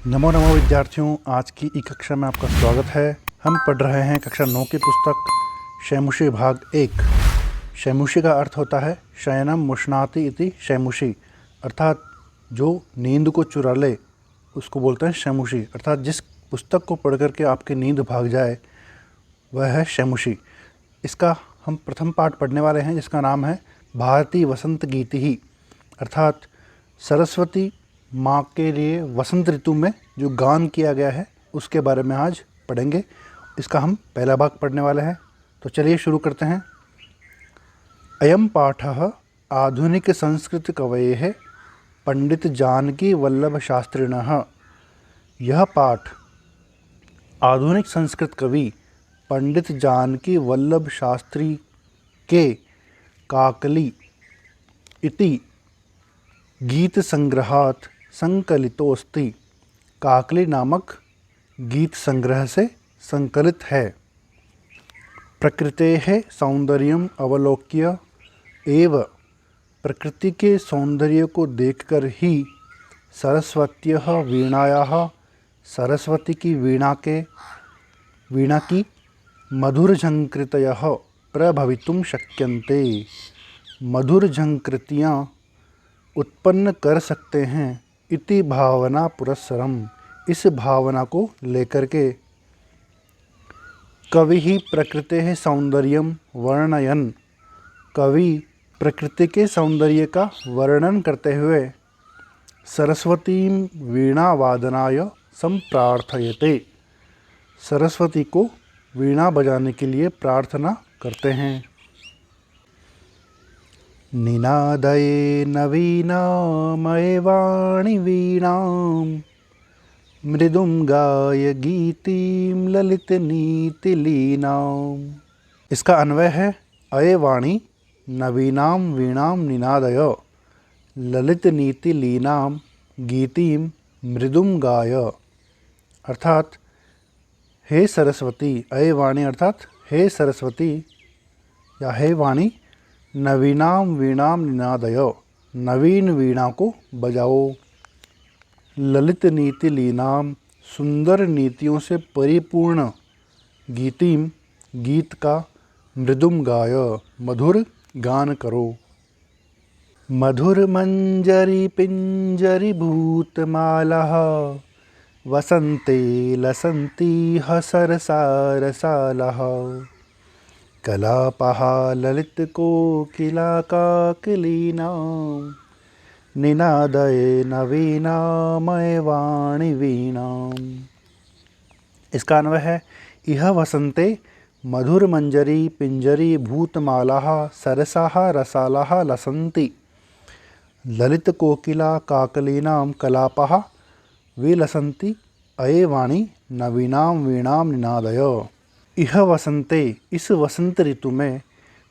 नमो नमो विद्यार्थियों, आज की ई कक्षा में आपका स्वागत है। हम पढ़ रहे हैं कक्षा 9 की पुस्तक शैमुषी भाग 1। शैमुषी का अर्थ होता है शयनम मुष्णाति इति शैमुषी, अर्थात जो नींद को चुरा ले उसको बोलते हैं शैमुषी। अर्थात जिस पुस्तक को पढ़ करके आपकी नींद भाग जाए वह है शैमुषी। इसका हम प्रथम पाठ पढ़ने वाले हैं जिसका नाम है भारती वसंत गीति ही, अर्थात सरस्वती माँ के लिए वसंत ऋतु में जो गान किया गया है उसके बारे में आज पढ़ेंगे। इसका हम पहला भाग पढ़ने वाले हैं, तो चलिए शुरू करते हैं। अयम पाठः आधुनिक संस्कृत कवयेः पंडित जानकी वल्लभ शास्त्रिणः। यह पाठ आधुनिक संस्कृत कवि पंडित जानकी वल्लभ शास्त्री के काकली इति गीत संग्रहात संकलितोस्ति, काकली नामक गीत संग्रह से संकलित है। प्रकृतेः सौंदर्यम अवलोक्य एव, प्रकृति के सौंदर्य को देखकर ही सरस्वत्यः वीणायाः, सरस्वती की वीणा की मधुर झंकृतयः प्रभवितुं शक्यन्ते, मधुर झंकृतियाँ उत्पन्न कर सकते हैं। इति भावना पुरस्सरम, इस भावना को लेकर के कवि ही प्रकृतेः सौंदर्यम वर्णयन, कवि प्रकृति के सौंदर्य का वर्णन करते हुए सरस्वतीं वीणा वादनाय संप्रार्थयते, सरस्वती को वीणा बजाने के लिए प्रार्थना करते हैं। निनादये नवीनामये वाणि वीणां, मृदुं गाय गीतिं ललित नीतिलीनाम्। इसका अन्वय है अये वाणी नवीनां वीणां निनादय ललित नीति लीनां गीतिं मृदुं गाय, अर्थात हे सरस्वती, अये वाणी अर्थात हे सरस्वती या हे वाणी, नवीनां वीणां निनादय, नवीन वीणा को बजाओ, ललित नीति लीनाम, सुंदर नीतियों से परिपूर्ण, गीतिम, गीत का, मृदुम गाय, मधुर गान करो। मधुर मंजरी पिंजरी भूतमालः, वसंते लसन्ति सरसारसालः, कलापः ललित कोकिला काकलीनां, निनादये नवीनामये वाणि वीणाम्। इसका अन्वय है इह वसंते मधुर मंजरी पिंजरी भूतमालाः सरसाः रसालाः लसन्ति, ललित कोकिला काकलीनां कलापः विलसन्ति, अये वाणी नवीनां वीणां निनादय। इह वसंते, इस वसंत ऋतु में,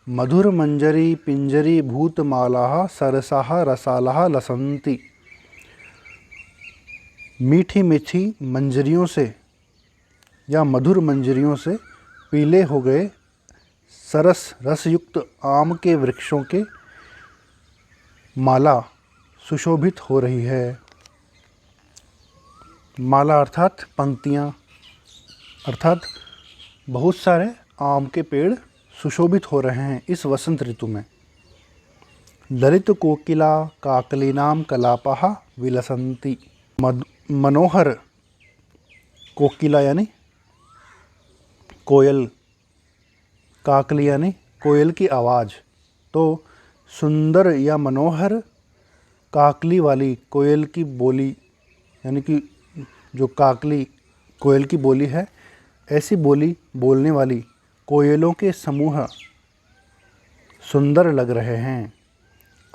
मधुर मंजरी पिंजरी भूतमालाः सरसाः रसालाः लसन्ति, मीठी मीठी मंजरियों से या मधुर मंजरियों से पीले हो गए सरस रसयुक्त आम के वृक्षों के माला सुशोभित हो रही है। माला अर्थात पंक्तियाँ, अर्थात बहुत सारे आम के पेड़ सुशोभित हो रहे हैं इस वसंत ऋतु में। ललित कोकिला काकलीनाम कलापः विलसन्ति, मनोहर कोकिला यानी कोयल, काकली यानी कोयल की आवाज़, तो सुंदर या मनोहर काकली वाली कोयल की बोली, यानी कि जो काकली कोयल की बोली है, ऐसी बोली बोलने वाली कोयलों के समूह सुंदर लग रहे हैं।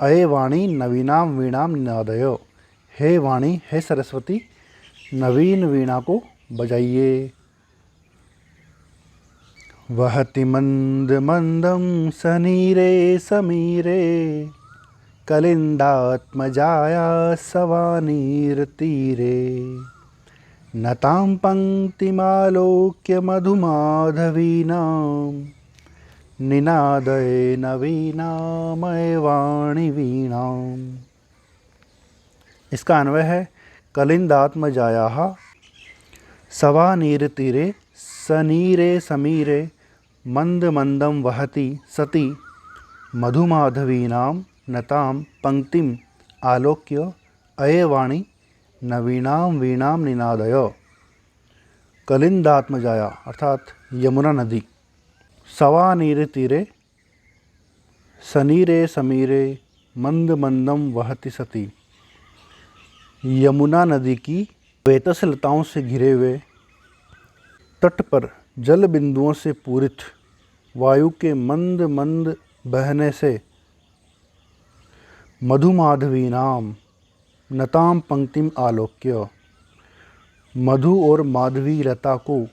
अये वाणी नवीनां वीणां निनादय, हे वाणी, हे सरस्वती, नवीन वीणा को बजाइए। वहति मंद मंदं सनीरे समीरे, कलिंदात्मजाया सवानीरतीरे, नतां पंक्तिमालोक्य मधुमाधवीनां, निनादये नवीनामये वाणि वीणाम्। इसका अन्वय है कलिन्दात्मजायाः सवानीरतीरे सनीरे समीरे मन्दमन्दं वहति सति मधुमाधवीनां नतां पंक्तिम आलोक्य अयेवाणी नवीनां वीणां निनादय। कलिन्दात्मजाया अर्थात यमुना नदी, सवानीर तीरे सनीरे समीरे मंद मंदम वहति सती, यमुना नदी की वेतस लताओं से घिरे हुए तट पर जल बिंदुओं से पूरित वायु के मंद मंद बहने से मधुमाधवीनाम नताम पंक्तिम आलोक्य, मधु और माधवी लता को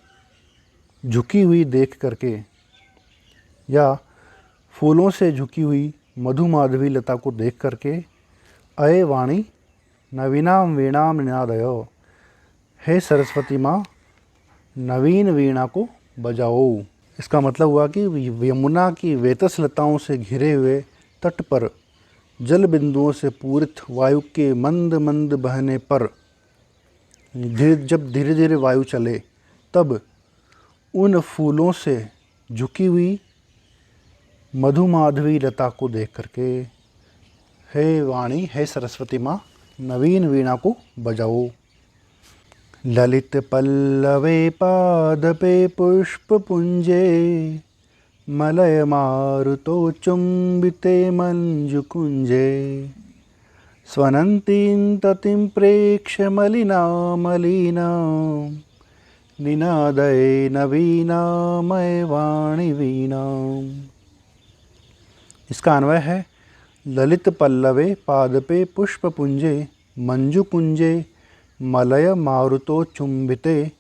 झुकी हुई देख करके या फूलों से झुकी हुई मधु माधवी लता को देख करके अये वाणी नवीनाम वीणाम निनादयो, हे सरस्वती माँ नवीन वीणा को बजाओ। इसका मतलब हुआ कि यमुना की वेतस लताओं से घिरे हुए तट पर जल बिंदुओं से पूरित वायु के मंद मंद बहने पर जब धीरे धीरे वायु चले तब उन फूलों से झुकी हुई मधुमाधवी लता को देख करके हे वाणी, हे सरस्वती माँ नवीन वीणा को बजाओ। ललित पल्लवे पादपे पुष्पपुंजे मलय मारुतो चुंबिते मंजुकुंजे स्वनंतीं ततिं प्रेक्ष्य मलिना मलिना निनादये नवीनामय वाणी वीणा। इसका अन्वय है ललित पल्लवे पादपे पुष्पपुंजे मंजुकुंजे मलय मारुतो चुंबिते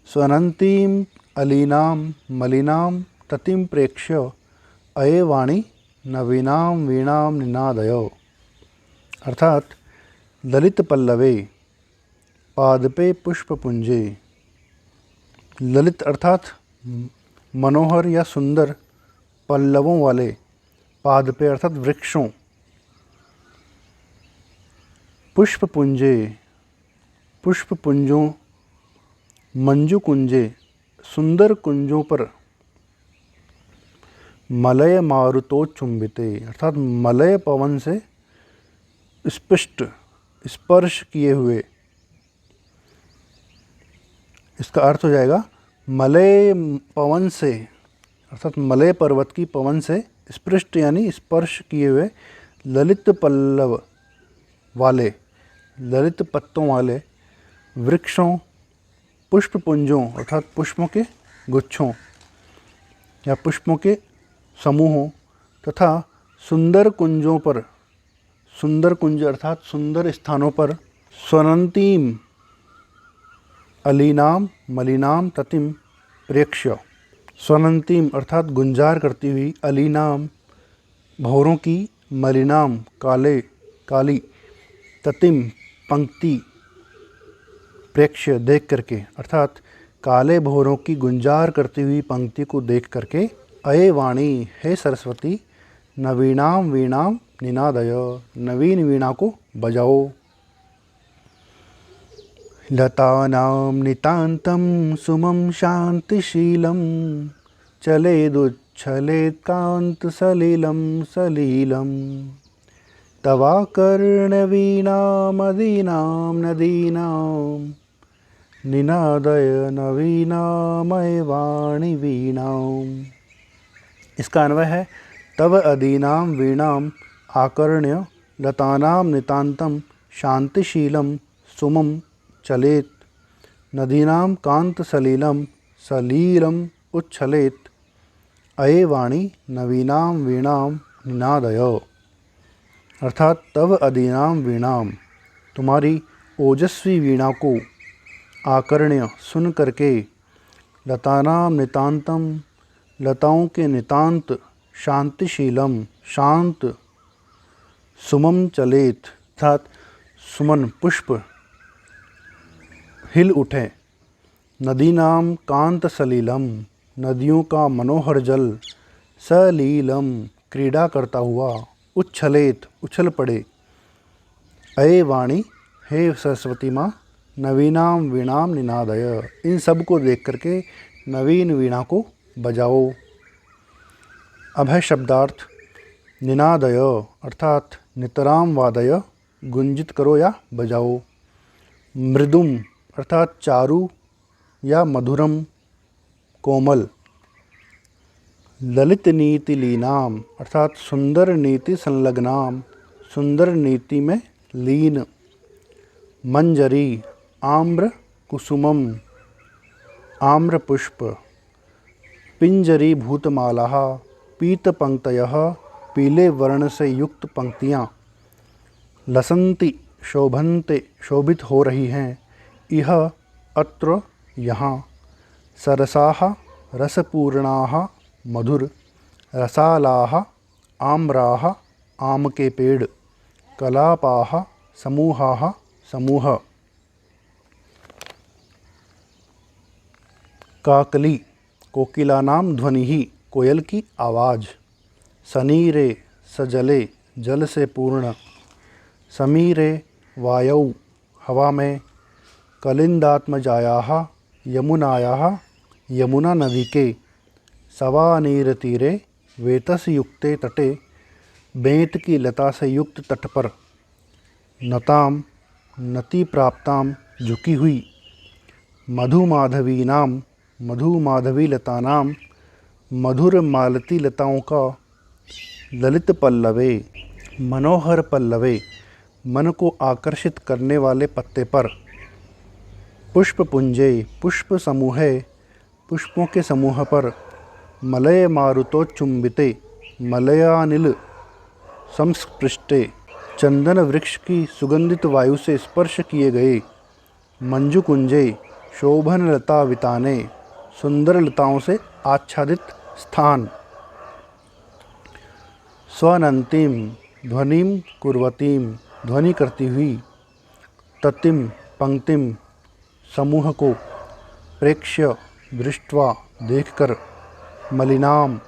स्वनंतीम अलीनाम मलिनाम ततिम प्रेक्ष्य अये वाणी नवीनाम वीणाम निनादयो। अर्थात ललित पल्लवे पादपे पुष्पपुंजे, ललित अर्थात मनोहर या सुंदर पल्लवों वाले, पादपे अर्थात वृक्षों, पुष्पपुंजे पुष्पपुंजों, मंजुकुंजे सुंदर कुंजों पर, मलय मारुतो चुंबिते अर्थात मलय पवन से स्पष्ट स्पर्श किए हुए। इसका अर्थ हो जाएगा मलय पवन से अर्थात मलय पर्वत की पवन से स्पृष्ट यानी स्पर्श किए हुए ललित पल्लव वाले, ललित पत्तों वाले वृक्षों, पुष्पपुंजों अर्थात पुष्पों के गुच्छों या पुष्पों के समूहों तथा सुंदर कुंजों पर, सुंदर कुंज अर्थात सुंदर स्थानों पर, स्वनंतीम अलीनाम मलिनाम ततिम प्रेक्ष्य, स्वनंतीम अर्थात गुंजार करती हुई, अलीनाम भौरों की, मलिनाम काले काली, ततिम पंक्ति, प्रेक्ष्य देख करके अर्थात काले भौरों की गुंजार करती हुई पंक्ति को देख करके अये वाणी, हे सरस्वती नवीनाम वीणाम निनादय, नवीन वीणा को बजाओ। लतानां नितान्तं सुमं शान्तिशीलं चलेदुच्छलेत् कान्तसलिलं सलीलं तवाकर्णवीणामदीनां नदीनां निनादय नवीनामय वाणी वीणाम्। इसका अन्वय है तव अदीनाम वीणाम आकर्ण्य लतानां नितान्तं शांतिशीलं सुमं चलेत नदीनां कांतसलिलं सलीलम् उच्छलेत अये वाणी नवीनां वीणां निनादय। अर्थात तव अदीनां वीणाम तुम्हारी ओजस्वी वीणा को आकर्ण्य सुन करके लतानां नितांतम लताओं के नितांत शांतिशीलम शांत सुमम चलेत अर्थात सुमन पुष्प हिल उठे, नदीनाम कांत सलीलम नदियों का मनोहर जल, सलीलम क्रीड़ा करता हुआ, उच्छलेत उछल पड़े, अये वाणी हे सरस्वती माँ नवीनाम वीणाम निनादय, इन सब को देख करके नवीन वीणा को बजाओ। अब है शब्दार्थ। निनादय अर्थात नितराम वादय, गुंजित करो या बजाओ। मृदुम अर्थात चारु या मधुरम, कोमल। ललित नीति लीनाम अर्थात सुंदर नीति संलग्नाम, सुंदर नीति में लीन। मंजरी आम्र कुसुमम, आम्र पुष्प। पिंजरी भूतमाला, पीत पंक्तयः, पीले वर्ण से युक्त पंक्तियाँ। लसंति शोभन्ते, शोभित हो रही हैं। इह अत्र, यहाँ। सरसाः रसपूर्णाः, मधुर। रसालाः आम्राः, आम के पेड़। कलापाः समूहाः, समूह। काकली कोकिलानाम ध्वनिः, कोयल की आवाज़। सनीरे सजले, जल से पूर्ण। समीरे वायौ, हवा में। कलिंदात्मजायाः, यमुनायाः, यमुना नदी के। सवानीरतीरे, वेतस युक्ते तटे, बेंत की लता से युक्त तट पर। नताम, नति प्राप्ताम, झुकी हुई। मधुमाधवीनाम, मधुमाधवी लतानाम, मधुर मालती लताओं का। ललित पल्लवे, मनोहर पल्लवे, मन को आकर्षित करने वाले पत्ते पर। पुष्प पुंजे, पुष्प समूहे, पुष्पों के समूह पर। मलय मारुतोच्चुम्बिते, मलयानिल संस्पृष्टे, चंदन वृक्ष की सुगंधित वायु से स्पर्श किए गए। मंजु कुंजे, शोभन लता विताने, सुंदर लताओं से आच्छादित स्थान। स्वनंतीम, ध्वनिम कुर्वतीम, ध्वनि करती हुई। ततिम, पंक्तिम, समूह को। प्रेक्ष्य, दृष्ट्वा, देखकर। मलिनाम,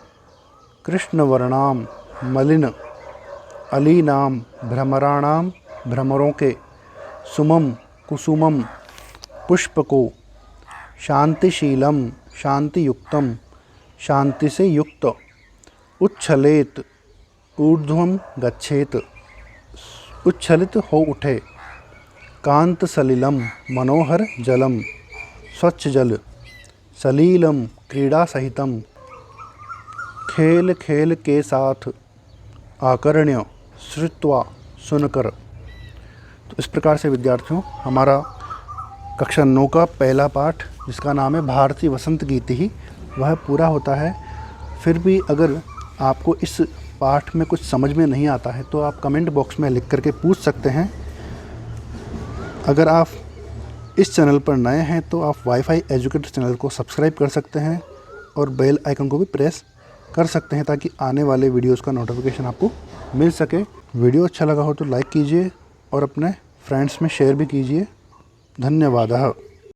कृष्णवर्णाम, मलिन। अलीनाम, भ्रमराणाम, भ्रमरों के। सुमम, कुसुमम, पुष्प को। शांतिशीलम, शांतियुक्तम, शांति से युक्त। उच्छलेत, ऊर्ध्वम गच्छेत, उच्छलित हो उठे। कांत सलिलम, मनोहर जलम, स्वच्छ जल। सलीलम, क्रीड़ा सहितम, खेल खेल के साथ। आकर्ण्य, श्रुत्वा, सुनकर। तो इस प्रकार से विद्यार्थियों हमारा कक्षा 9 का पहला पाठ, जिसका नाम है भारतीय वसंत गीति ही, वह पूरा होता है। फिर भी अगर आपको इस पाठ में कुछ समझ में नहीं आता है तो आप कमेंट बॉक्स में लिख करके पूछ सकते हैं। अगर आप इस चैनल पर नए हैं तो आप वाईफाई एजुकेटर चैनल को सब्सक्राइब कर सकते हैं और बेल आइकन को भी प्रेस कर सकते हैं, ताकि आने वाले वीडियोस का नोटिफिकेशन आपको मिल सके। वीडियो अच्छा लगा हो तो लाइक कीजिए और अपने फ्रेंड्स में शेयर भी कीजिए। धन्यवाद।